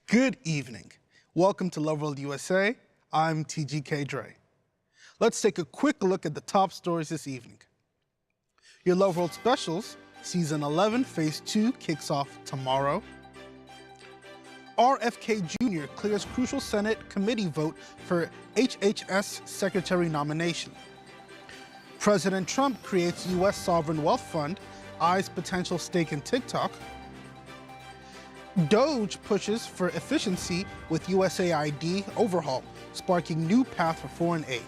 Good evening. Welcome to Loveworld USA. I'm TGK Dre. Let's take a quick look at the top stories this evening. Your Loveworld Specials, Season 11, Phase 2 kicks off tomorrow. RFK Jr. clears crucial Senate committee vote for HHS Secretary nomination. President Trump creates U.S. Sovereign Wealth Fund, eyes potential stake in TikTok. Doge pushes for efficiency with USAID overhaul, sparking new path for foreign aid.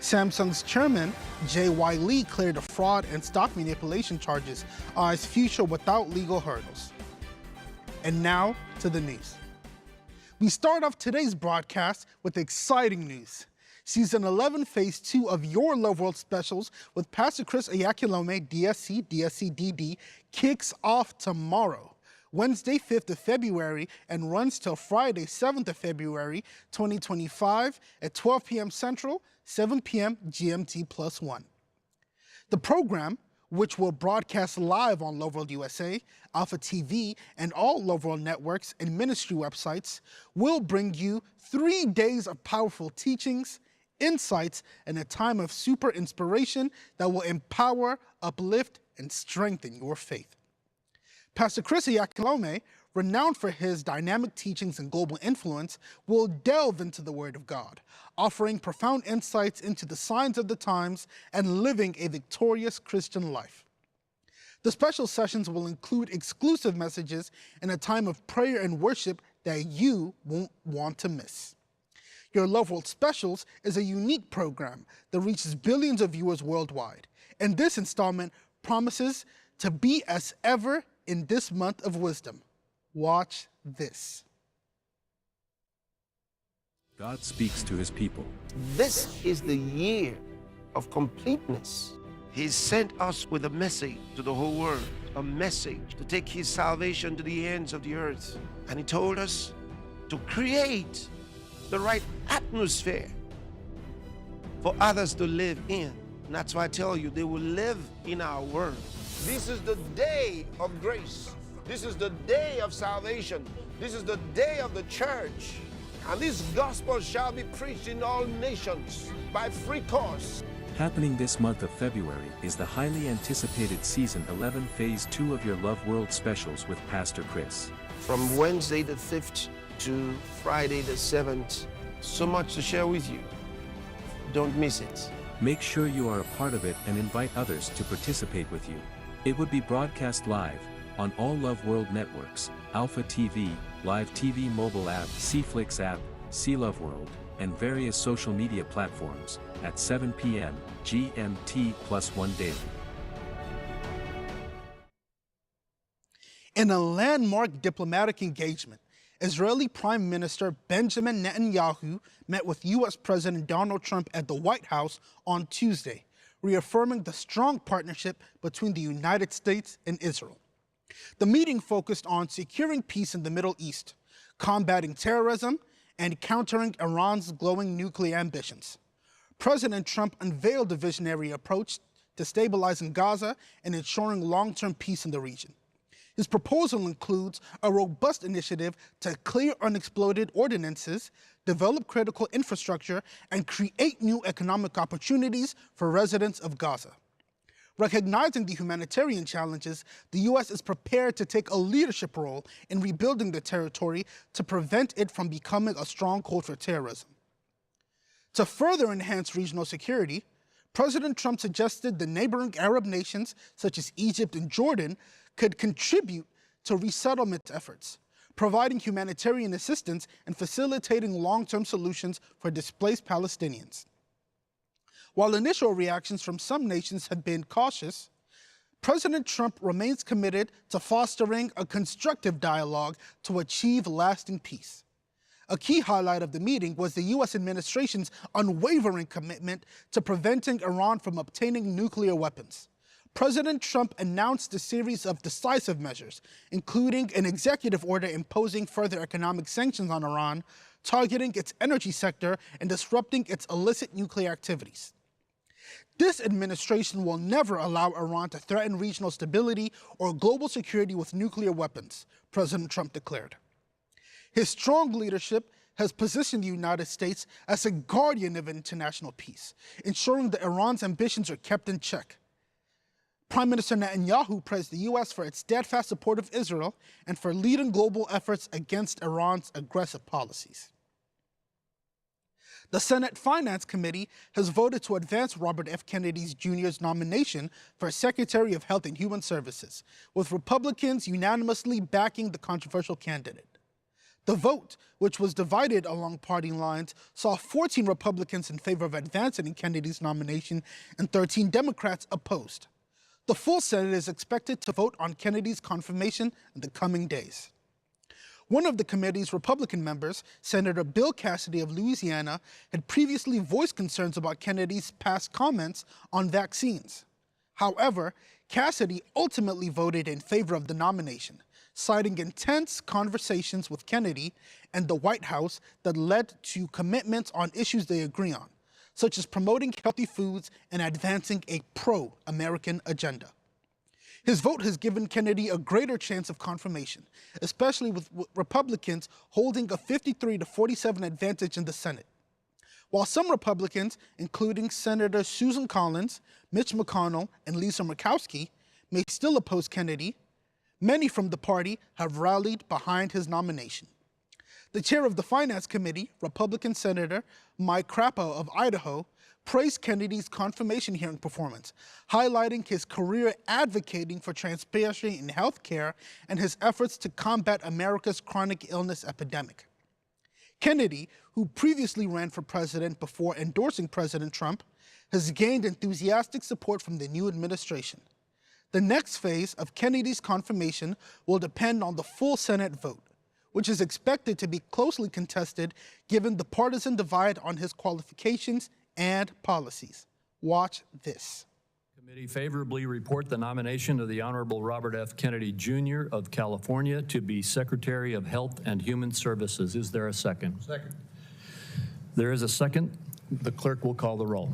Samsung's chairman, J.Y. Lee, cleared of fraud and stock manipulation charges, eyes future without legal hurdles. And now to the news. We start off today's broadcast with exciting news. Season 11, Phase 2 of your Loveworld Specials with Pastor Chris Ayakulome, DSC, DSC-DD, kicks off tomorrow, Wednesday, 5th of February, and runs till Friday, 7th of February, 2025 at 12 p.m. Central, 7 p.m. GMT+1. The program, which will broadcast live on Loveworld USA, Alpha TV, and all Loveworld networks and ministry websites, will bring you 3 days of powerful teachings, insights, and a time of super inspiration that will empower, uplift, and strengthen your faith. Pastor Chris Ayakulome, renowned for his dynamic teachings and global influence, will delve into the Word of God, offering profound insights into the signs of the times and living a victorious Christian life. The special sessions will include exclusive messages and a time of prayer and worship that you won't want to miss. Your Loveworld Specials is a unique program that reaches billions of viewers worldwide, and this installment promises to be as ever in this month of wisdom. Watch this. God speaks to his people. This is the year of completeness. He sent us with a message to the whole world, a message to take his salvation to the ends of the earth. And he told us to create the right atmosphere for others to live in. And that's why I tell you, they will live in our world. This is the day of grace. This is the day of salvation. This is the day of the church. And this gospel shall be preached in all nations by free course. Happening this month of February is the highly anticipated Season 11 Phase 2 of your Loveworld Specials with Pastor Chris. From Wednesday the 5th to Friday the 7th, So much to share with you. Don't miss it. Make sure you are a part of it and invite others to participate with you. It would be broadcast live on all Loveworld networks, Alpha TV, Live TV mobile app, CFlix app, C Loveworld, and various social media platforms at 7 p.m. GMT+1 daily. In a landmark diplomatic engagement, Israeli Prime Minister Benjamin Netanyahu met with U.S. President Donald Trump at the White House on Tuesday, reaffirming the strong partnership between the United States and Israel. The meeting focused on securing peace in the Middle East, combating terrorism, and countering Iran's glowing nuclear ambitions. President Trump unveiled a visionary approach to stabilizing Gaza and ensuring long-term peace in the region. His proposal includes a robust initiative to clear unexploded ordinances, develop critical infrastructure, and create new economic opportunities for residents of Gaza. Recognizing the humanitarian challenges, the U.S. is prepared to take a leadership role in rebuilding the territory to prevent it from becoming a stronghold for terrorism. To further enhance regional security, President Trump suggested the neighboring Arab nations, such as Egypt and Jordan, could contribute to resettlement efforts, providing humanitarian assistance and facilitating long-term solutions for displaced Palestinians. While initial reactions from some nations have been cautious, President Trump remains committed to fostering a constructive dialogue to achieve lasting peace. A key highlight of the meeting was the U.S. administration's unwavering commitment to preventing Iran from obtaining nuclear weapons. President Trump announced a series of decisive measures, including an executive order imposing further economic sanctions on Iran, targeting its energy sector and disrupting its illicit nuclear activities. This administration will never allow Iran to threaten regional stability or global security with nuclear weapons, President Trump declared. His strong leadership has positioned the United States as a guardian of international peace, ensuring that Iran's ambitions are kept in check. Prime Minister Netanyahu praised the U.S. for its steadfast support of Israel and for leading global efforts against Iran's aggressive policies. The Senate Finance Committee has voted to advance Robert F. Kennedy Jr.'s nomination for Secretary of Health and Human Services, with Republicans unanimously backing the controversial candidate. The vote, which was divided along party lines, saw 14 Republicans in favor of advancing Kennedy's nomination and 13 Democrats opposed. The full Senate is expected to vote on Kennedy's confirmation in the coming days. One of the committee's Republican members, Senator Bill Cassidy of Louisiana, had previously voiced concerns about Kennedy's past comments on vaccines. However, Cassidy ultimately voted in favor of the nomination, citing intense conversations with Kennedy and the White House that led to commitments on issues they agree on, such as promoting healthy foods and advancing a pro-American agenda. His vote has given Kennedy a greater chance of confirmation, especially with Republicans holding a 53-47 advantage in the Senate. While some Republicans, including Senator Susan Collins, Mitch McConnell, and Lisa Murkowski, may still oppose Kennedy, many from the party have rallied behind his nomination. The chair of the Finance Committee, Republican Senator Mike Crapo of Idaho, praised Kennedy's confirmation hearing performance, highlighting his career advocating for transparency in health care and his efforts to combat America's chronic illness epidemic. Kennedy, who previously ran for president before endorsing President Trump, has gained enthusiastic support from the new administration. The next phase of Kennedy's confirmation will depend on the full Senate vote, which is expected to be closely contested given the partisan divide on his qualifications and policies. Watch this. Committee favorably report the nomination of the Honorable Robert F. Kennedy Jr. of California to be Secretary of Health and Human Services. Is there a second? Second. There is a second. The clerk will call the roll.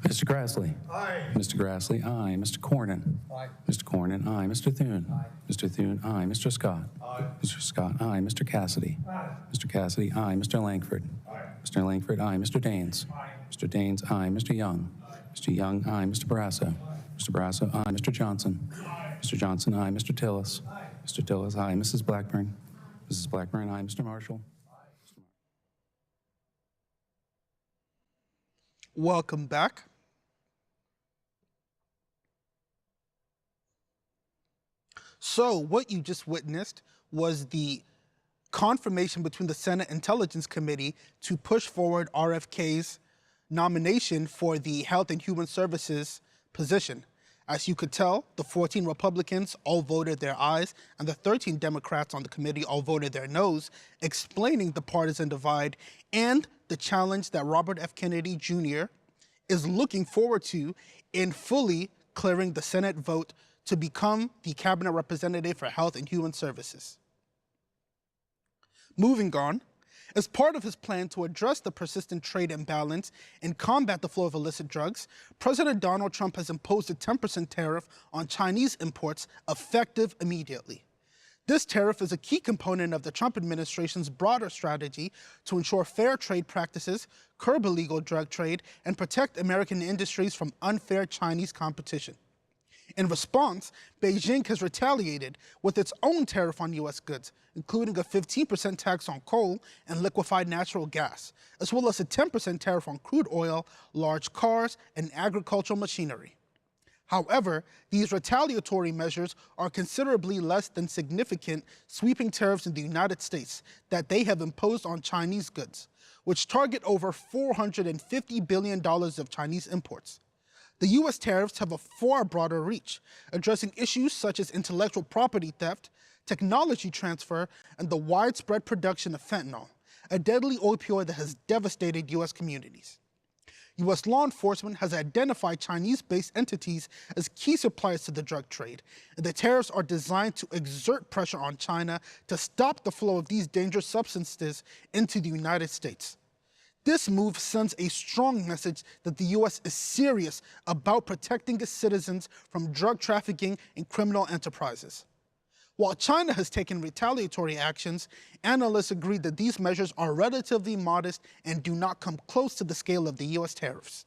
Mr. Grassley. Aye. Mr. Grassley, aye. Mr. Cornyn. Aye. Mr. Cornyn, aye. Mr. Thune. Aye. Mr. Thune, aye. Mr. Scott. Aye. Mr. Scott, aye. Mr. Cassidy. Aye. Mr. Cassidy, aye. Mr. Langford. Aye. Mr. Langford, aye. Mr. Daines. Aye. Mr. Daines, aye. Mr. Young. Aye. Mr. Young, aye. Mr. Barrasso. Mr. Barrasso, aye. Mr. Johnson. Aye. Mr. Johnson, aye. Mr. Tillis. Aye. Mr. Tillis, aye. Mrs. Blackburn. Mrs. Blackburn, aye. Mr. Marshall. Welcome back. So what you just witnessed was the confirmation between the Senate Intelligence Committee to push forward RFK's nomination for the Health and Human Services position. As you could tell, the 14 Republicans all voted their ayes, and the 13 Democrats on the committee all voted their noes, explaining the partisan divide and the challenge that Robert F. Kennedy Jr. is looking forward to in fully clearing the Senate vote to become the Cabinet Representative for Health and Human Services. Moving on, as part of his plan to address the persistent trade imbalance and combat the flow of illicit drugs, President Donald Trump has imposed a 10% tariff on Chinese imports effective immediately. This tariff is a key component of the Trump administration's broader strategy to ensure fair trade practices, curb illegal drug trade, and protect American industries from unfair Chinese competition. In response, Beijing has retaliated with its own tariff on U.S. goods, including a 15% tax on coal and liquefied natural gas, as well as a 10% tariff on crude oil, large cars, and agricultural machinery. However, these retaliatory measures are considerably less than significant sweeping tariffs in the United States that they have imposed on Chinese goods, which target over $450 billion of Chinese imports. The U.S. tariffs have a far broader reach, addressing issues such as intellectual property theft, technology transfer, and the widespread production of fentanyl, a deadly opioid that has devastated U.S. communities. U.S. law enforcement has identified Chinese-based entities as key suppliers to the drug trade, and the tariffs are designed to exert pressure on China to stop the flow of these dangerous substances into the United States. This move sends a strong message that the U.S. is serious about protecting its citizens from drug trafficking and criminal enterprises. While China has taken retaliatory actions, analysts agree that these measures are relatively modest and do not come close to the scale of the U.S. tariffs.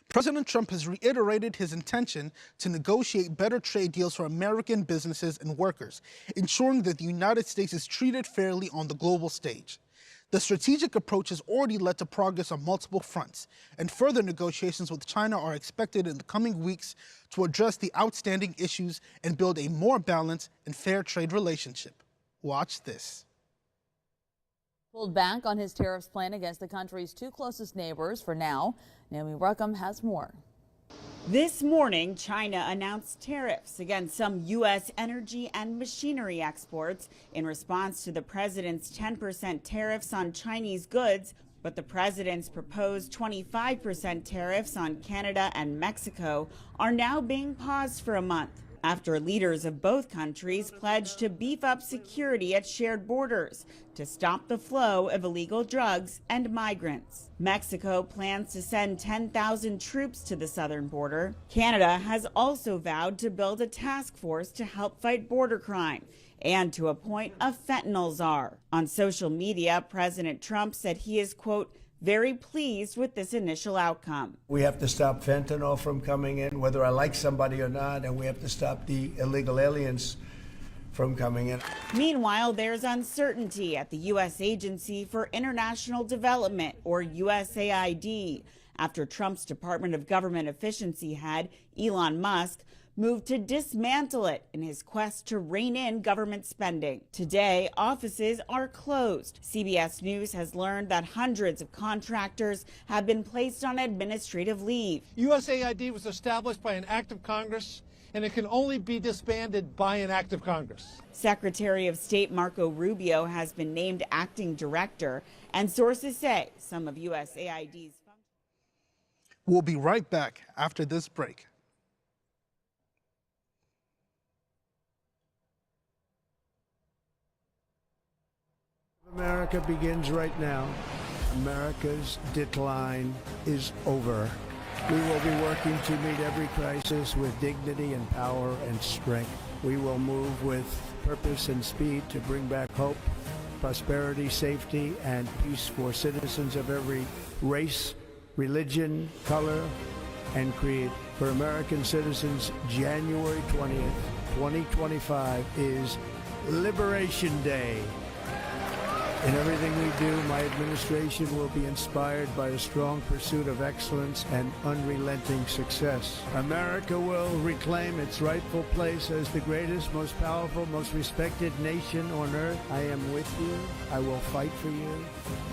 President Trump has reiterated his intention to negotiate better trade deals for American businesses and workers, ensuring that the United States is treated fairly on the global stage. The strategic approach has already led to progress on multiple fronts, and further negotiations with China are expected in the coming weeks to address the outstanding issues and build a more balanced and fair trade relationship. Watch this. Pulled back on his tariffs plan against the country's two closest neighbors for now. Naomi Ruckham has more. This morning, China announced tariffs against some U.S. energy and machinery exports in response to the president's 10% tariffs on Chinese goods. But the president's proposed 25% tariffs on Canada and Mexico are now being paused for a month, after leaders of both countries pledged to beef up security at shared borders to stop the flow of illegal drugs and migrants. Mexico plans to send 10,000 troops to the southern border. Canada has also vowed to build a task force to help fight border crime and to appoint a fentanyl czar. On social media, President Trump said he is, quote, very pleased with this initial outcome. We have to stop fentanyl from coming in, whether I like somebody or not, and we have to stop the illegal aliens from coming in. Meanwhile, there's uncertainty at the U.S. Agency for International Development, or USAID, after Trump's Department of Government Efficiency head, Elon Musk, moved to dismantle it in his quest to rein in government spending. Today, offices are closed. CBS News has learned that hundreds of contractors have been placed on administrative leave. USAID was established by an act of Congress, and it can only be disbanded by an act of Congress. Secretary of State Marco Rubio has been named acting director, and sources say some of USAID's functions. We'll be right back after this break. America begins right now. America's decline is over. We will be working to meet every crisis with dignity and power and strength. We will move with purpose and speed to bring back hope, prosperity, safety, and peace for citizens of every race, religion, color, and creed. For American citizens, January 20th, 2025 is Liberation Day. In everything we do, my administration will be inspired by a strong pursuit of excellence and unrelenting success. America will reclaim its rightful place as the greatest, most powerful, most respected nation on earth. I am with you. I will fight for you,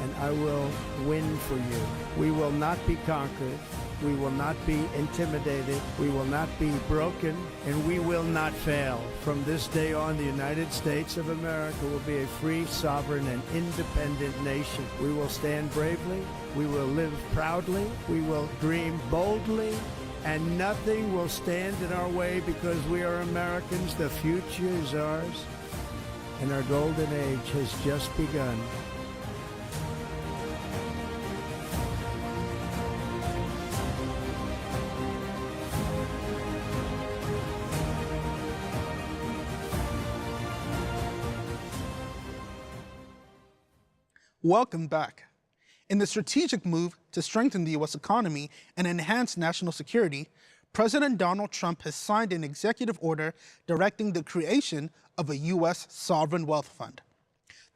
and I will win for you. We will not be conquered. We will not be intimidated. We will not be broken, and we will not fail. From this day on, the United States of America will be a free, sovereign, and independent nation. We will stand bravely. We will live proudly. We will dream boldly, and nothing will stand in our way because we are Americans. The future is ours, and our golden age has just begun. Welcome back. In the strategic move to strengthen the U.S. economy and enhance national security, President Donald Trump has signed an executive order directing the creation of a U.S. sovereign wealth fund.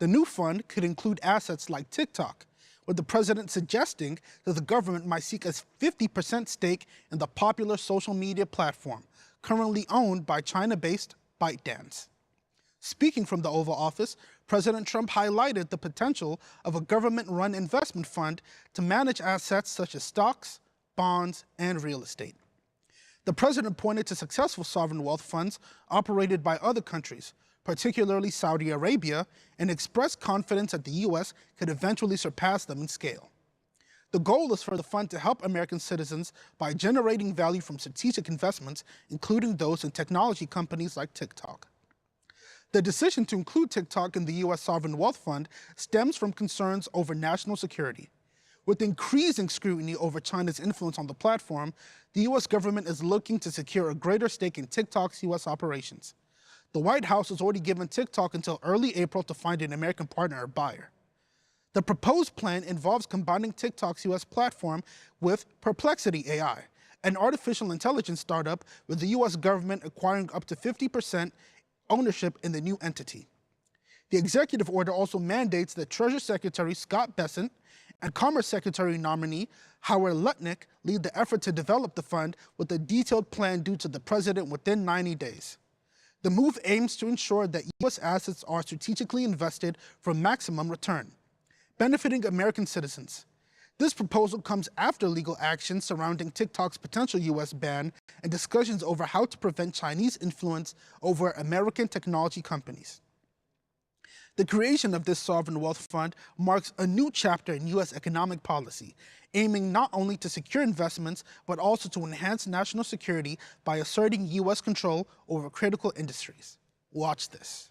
The new fund could include assets like TikTok, with the president suggesting that the government might seek a 50% stake in the popular social media platform, currently owned by China-based ByteDance. Speaking from the Oval Office, President Trump highlighted the potential of a government-run investment fund to manage assets such as stocks, bonds, and real estate. The president pointed to successful sovereign wealth funds operated by other countries, particularly Saudi Arabia, and expressed confidence that the U.S. could eventually surpass them in scale. The goal is for the fund to help American citizens by generating value from strategic investments, including those in technology companies like TikTok. The decision to include TikTok in the U.S. Sovereign Wealth Fund stems from concerns over national security. With increasing scrutiny over China's influence on the platform, the U.S. government is looking to secure a greater stake in TikTok's U.S. operations. The White House has already given TikTok until early April to find an American partner or buyer. The proposed plan involves combining TikTok's U.S. platform with Perplexity AI, an artificial intelligence startup with the U.S. government acquiring up to 50% ownership in the new entity. The executive order also mandates that Treasury Secretary Scott Bessent and Commerce Secretary nominee Howard Lutnick lead the effort to develop the fund with a detailed plan due to the president within 90 days. The move aims to ensure that U.S. assets are strategically invested for maximum return, benefiting American citizens. This proposal comes after legal action surrounding TikTok's potential U.S. ban and discussions over how to prevent Chinese influence over American technology companies. The creation of this sovereign wealth fund marks a new chapter in U.S. economic policy, aiming not only to secure investments, but also to enhance national security by asserting U.S. control over critical industries. Watch this.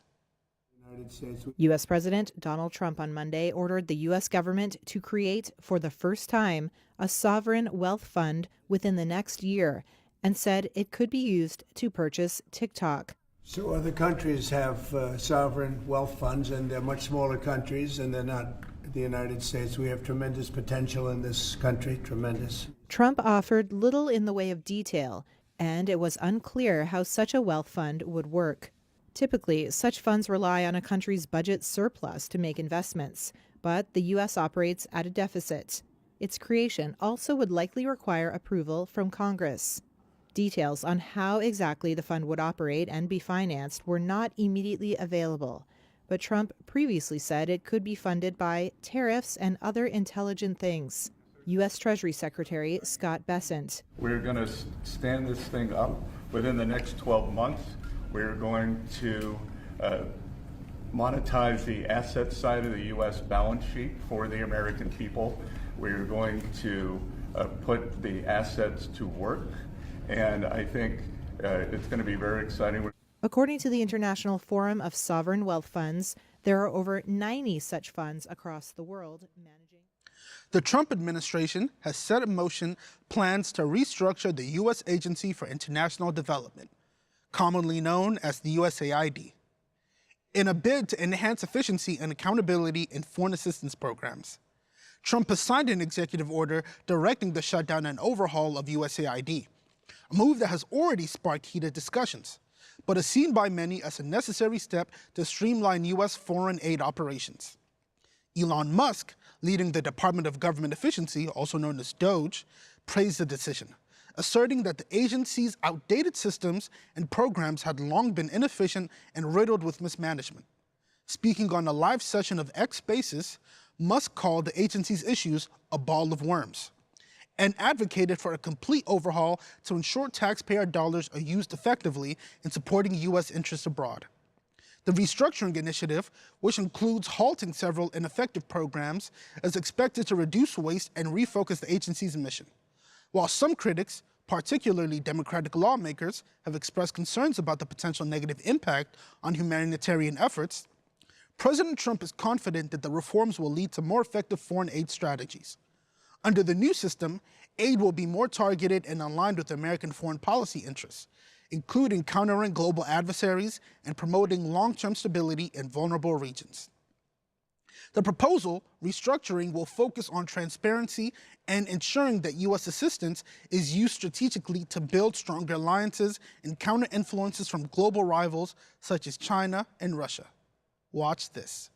U.S. President Donald Trump on Monday ordered the U.S. government to create, for the first time, a sovereign wealth fund within the next year, and said it could be used to purchase TikTok. So other countries have sovereign wealth funds, and they're much smaller countries, and they're not the United States. We have tremendous potential in this country, tremendous. Trump offered little in the way of detail, and it was unclear how such a wealth fund would work. Typically, such funds rely on a country's budget surplus to make investments, but the U.S. operates at a deficit. Its creation also would likely require approval from Congress. Details on how exactly the fund would operate and be financed were not immediately available, but Trump previously said it could be funded by tariffs and other intelligent things. U.S. Treasury Secretary Scott Bessent. We're going to stand this thing up within the next 12 months. We're going to monetize the asset side of the U.S. balance sheet for the American people. We're going to put the assets to work, and I think it's going to be very exciting. According to the International Forum of Sovereign Wealth Funds, there are over 90 such funds across the world managing. The Trump administration has set in motion plans to restructure the U.S. Agency for International Development, commonly known as the USAID, in a bid to enhance efficiency and accountability in foreign assistance programs. Trump has signed an executive order directing the shutdown and overhaul of USAID, a move that has already sparked heated discussions, but is seen by many as a necessary step to streamline U.S. foreign aid operations. Elon Musk, leading the Department of Government Efficiency, also known as DOGE, praised the decision, asserting that the agency's outdated systems and programs had long been inefficient and riddled with mismanagement. Speaking on a live session of X Spaces, Musk called the agency's issues a ball of worms and advocated for a complete overhaul to ensure taxpayer dollars are used effectively in supporting U.S. interests abroad. The restructuring initiative, which includes halting several ineffective programs, is expected to reduce waste and refocus the agency's mission. While some critics, particularly Democratic lawmakers, have expressed concerns about the potential negative impact on humanitarian efforts, President Trump is confident that the reforms will lead to more effective foreign aid strategies. Under the new system, aid will be more targeted and aligned with American foreign policy interests, including countering global adversaries and promoting long-term stability in vulnerable regions. The proposal, restructuring, will focus on transparency and ensuring that U.S. assistance is used strategically to build stronger alliances and counter influences from global rivals such as China and Russia. Watch this.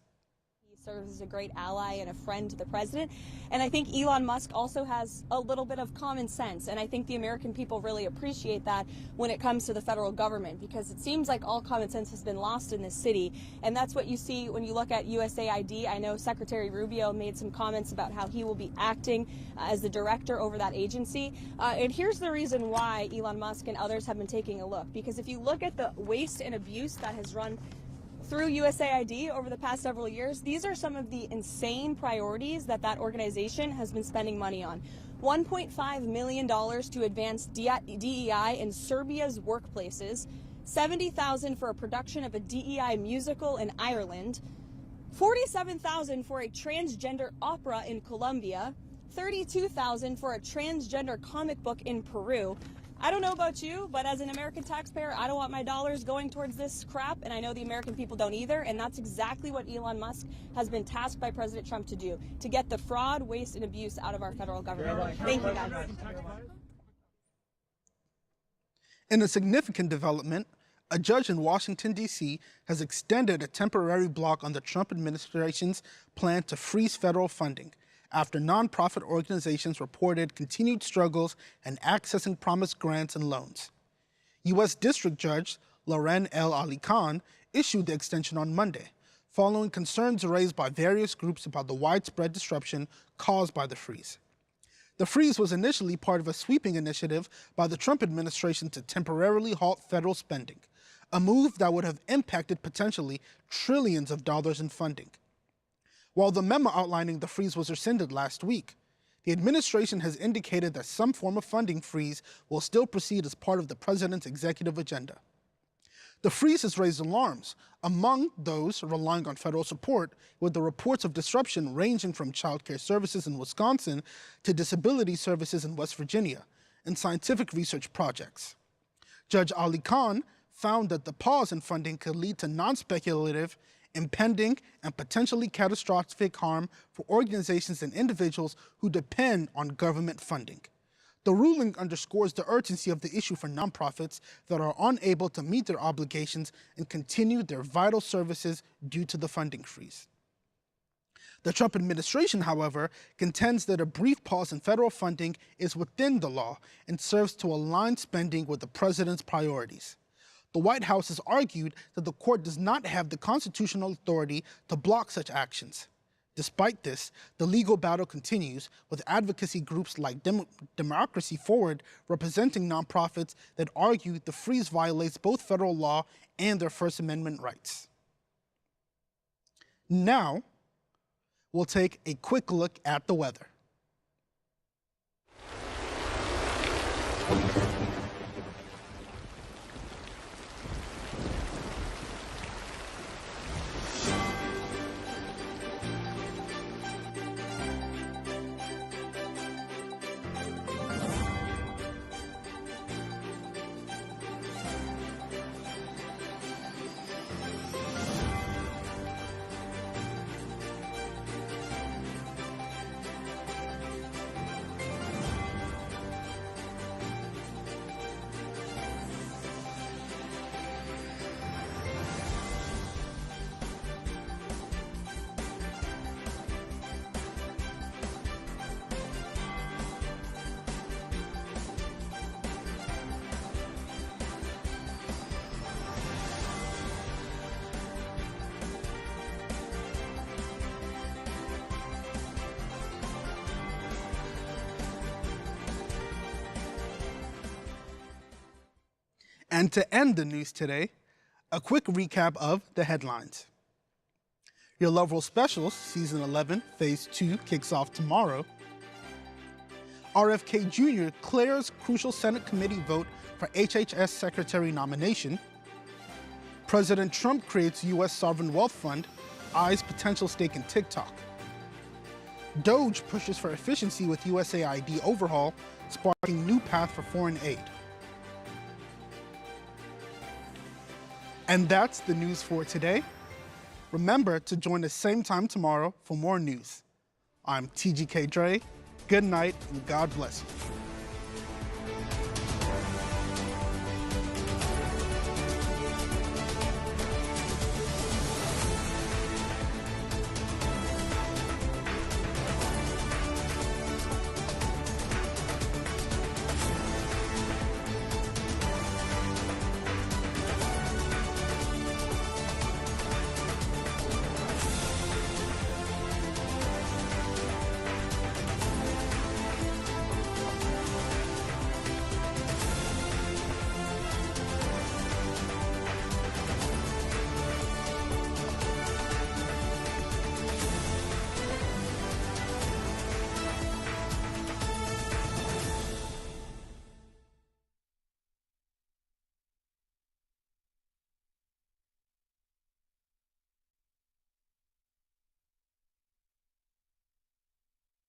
Serves as a great ally and a friend to the president. And I think Elon Musk also has a little bit of common sense. And I think the American people really appreciate that when it comes to the federal government, because it seems like all common sense has been lost in this city. And that's what you see when you look at USAID. I know Secretary Rubio made some comments about how he will be acting as the director over that agency. And here's the reason why Elon Musk and others have been taking a look. Because if you look at the waste and abuse that has run through USAID over the past several years, these are some of the insane priorities that organization has been spending money on. $1.5 million to advance DEI in Serbia's workplaces, $70,000 for a production of a DEI musical in Ireland, $47,000 for a transgender opera in Colombia, $32,000 for a transgender comic book in Peru, I don't know about you, but as an American taxpayer, I don't want my dollars going towards this crap, and I know the American people don't either, and that's exactly what Elon Musk has been tasked by President Trump to do, to get the fraud, waste, and abuse out of our federal government. Thank you, guys. In a significant development, a judge in Washington, D.C. has extended a temporary block on the Trump administration's plan to freeze federal funding after nonprofit organizations reported continued struggles in accessing promised grants and loans. U.S. District Judge Loren L. Ali Khan issued the extension on Monday, following concerns raised by various groups about the widespread disruption caused by the freeze. The freeze was initially part of a sweeping initiative by the Trump administration to temporarily halt federal spending, a move that would have impacted potentially trillions of dollars in funding. While the memo outlining the freeze was rescinded last week, the administration has indicated that some form of funding freeze will still proceed as part of the president's executive agenda. The freeze has raised alarms among those relying on federal support, with the reports of disruption ranging from child care services in Wisconsin to disability services in West Virginia and scientific research projects. Judge Ali Khan found that the pause in funding could lead to non-speculative, impending, and potentially catastrophic harm for organizations and individuals who depend on government funding. The ruling underscores the urgency of the issue for nonprofits that are unable to meet their obligations and continue their vital services due to the funding freeze. The Trump administration, however, contends that a brief pause in federal funding is within the law and serves to align spending with the president's priorities. The White House has argued that the court does not have the constitutional authority to block such actions. Despite this, the legal battle continues, with advocacy groups like Democracy Forward representing nonprofits that argue the freeze violates both federal law and their First Amendment rights. Now, we'll take a quick look at the weather. And to end the news today, a quick recap of the headlines. Your Loveworld Specials, Season 11, Phase 2 kicks off tomorrow. RFK Jr. clears crucial Senate committee vote for HHS Secretary nomination. President Trump creates U.S. Sovereign Wealth Fund, eyes potential stake in TikTok. Doge pushes for efficiency with USAID overhaul, sparking new path for foreign aid. And that's the news for today. Remember to join us same time tomorrow for more news. I'm TGK Dre. Good night and God bless you.